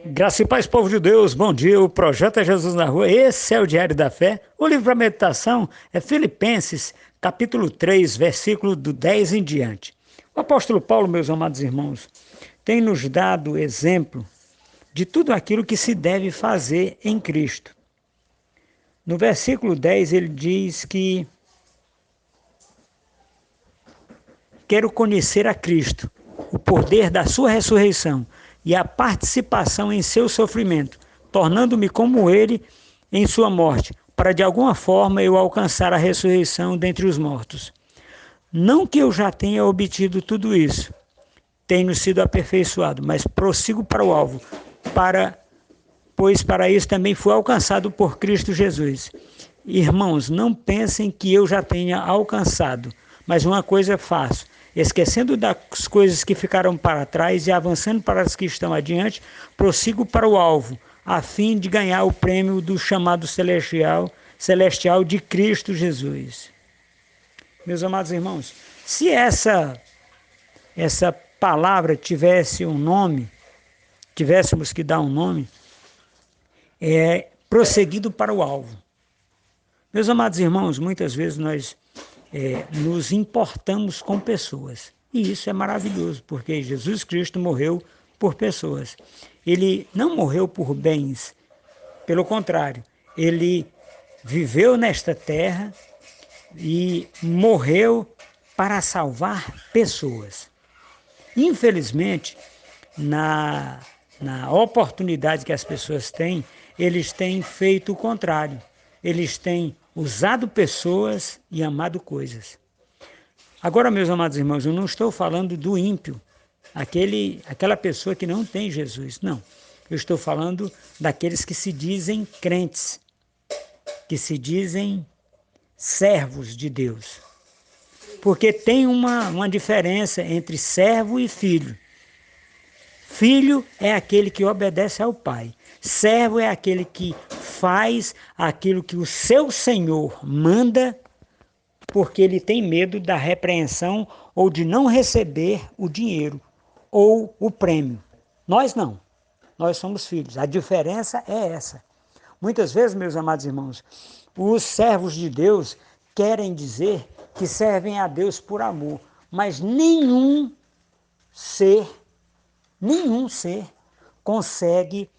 Graça e paz, povo de Deus, bom dia, o Projeto é Jesus na Rua, esse é o Diário da Fé. O livro para meditação é Filipenses, capítulo 3, versículo do 10 em diante. O apóstolo Paulo, meus amados irmãos, tem nos dado exemplo de tudo aquilo que se deve fazer em Cristo. No versículo 10 ele diz que quero conhecer a Cristo, o poder da sua ressurreição e a participação em seu sofrimento, tornando-me como ele em sua morte, para de alguma forma eu alcançar a ressurreição dentre os mortos. Não que eu já tenha obtido tudo isso, tenho sido aperfeiçoado, mas prossigo para o alvo, pois para isso também fui alcançado por Cristo Jesus. Irmãos, não pensem que eu já tenha alcançado, mas uma coisa faço, esquecendo das coisas que ficaram para trás e avançando para as que estão adiante, prossigo para o alvo, a fim de ganhar o prêmio do chamado celestial de Cristo Jesus. Meus amados irmãos, se essa palavra tivesse um nome, tivéssemos que dar um nome, é prosseguido para o alvo. Meus amados irmãos, muitas vezes nós nos importamos com pessoas. E isso é maravilhoso, porque Jesus Cristo morreu por pessoas. Ele não morreu por bens, pelo contrário, ele viveu nesta terra e morreu para salvar pessoas. Infelizmente, na oportunidade que as pessoas têm, eles têm feito o contrário. Eles têm usado pessoas e amado coisas. Agora, meus amados irmãos, eu não estou falando do ímpio, aquela pessoa que não tem Jesus, não. Eu estou falando daqueles que se dizem crentes, que se dizem servos de Deus. Porque tem uma diferença entre servo e filho. Filho é aquele que obedece ao pai. Servo é aquele que faz aquilo que o seu senhor manda, porque ele tem medo da repreensão ou de não receber o dinheiro ou o prêmio. Nós não. Nós somos filhos. A diferença é essa. Muitas vezes, meus amados irmãos, os servos de Deus querem dizer que servem a Deus por amor, mas nenhum ser consegue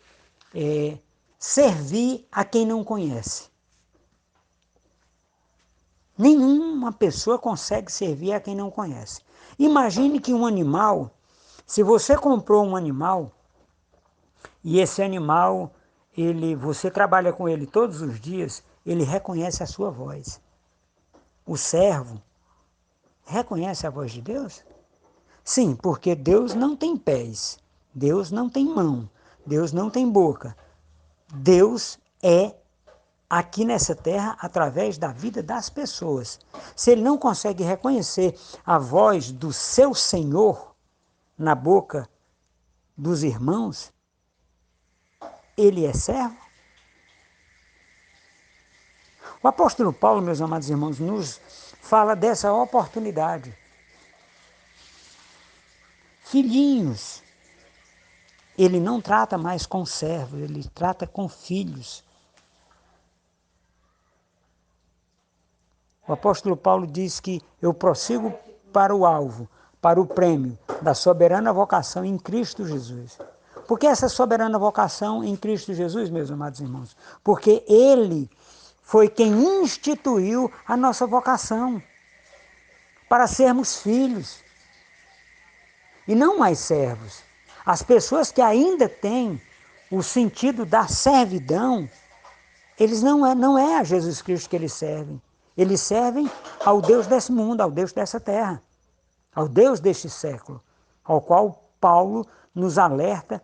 servir a quem não conhece. Nenhuma pessoa consegue servir a quem não conhece. Imagine que um animal, se você comprou um animal e esse animal, você trabalha com ele todos os dias, ele reconhece a sua voz. O servo reconhece a voz de Deus? Sim, porque Deus não tem pés, Deus não tem mão, Deus não tem boca. Deus é aqui nessa terra através da vida das pessoas. Se ele não consegue reconhecer a voz do seu Senhor na boca dos irmãos, ele é servo? O apóstolo Paulo, meus amados irmãos, nos fala dessa oportunidade. Filhinhos, ele não trata mais com servos, ele trata com filhos. O apóstolo Paulo diz que eu prossigo para o alvo, para o prêmio da soberana vocação em Cristo Jesus. Por que essa soberana vocação em Cristo Jesus, meus amados irmãos? Porque ele foi quem instituiu a nossa vocação para sermos filhos e não mais servos. As pessoas que ainda têm o sentido da servidão, eles não é a Jesus Cristo que eles servem. Eles servem ao Deus desse mundo, ao Deus dessa terra, ao Deus deste século, ao qual Paulo nos alerta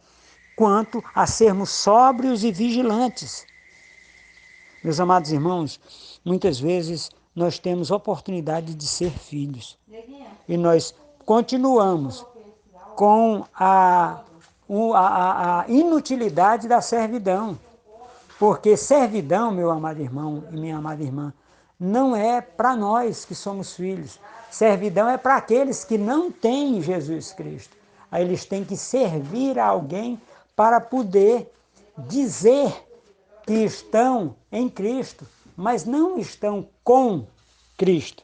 quanto a sermos sóbrios e vigilantes. Meus amados irmãos, muitas vezes nós temos oportunidade de ser filhos e nós continuamos com a inutilidade da servidão. Porque servidão, meu amado irmão e minha amada irmã, não é para nós que somos filhos. Servidão é para aqueles que não têm Jesus Cristo. Aí eles têm que servir a alguém para poder dizer que estão em Cristo, mas não estão com Cristo.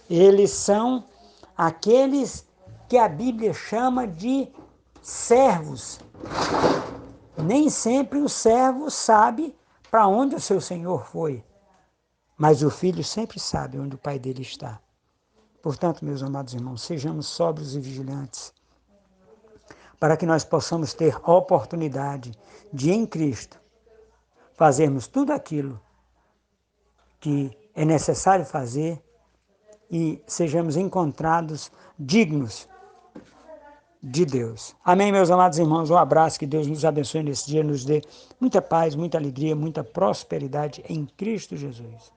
Eles são aqueles que a Bíblia chama de servos. Nem sempre o servo sabe para onde o seu senhor foi, mas o filho sempre sabe onde o pai dele está. Portanto, meus amados irmãos, sejamos sóbrios e vigilantes, para que nós possamos ter a oportunidade de, em Cristo, fazermos tudo aquilo que é necessário fazer e sejamos encontrados dignos de Deus. Amém, meus amados irmãos? Um abraço, que Deus nos abençoe nesse dia, nos dê muita paz, muita alegria, muita prosperidade em Cristo Jesus.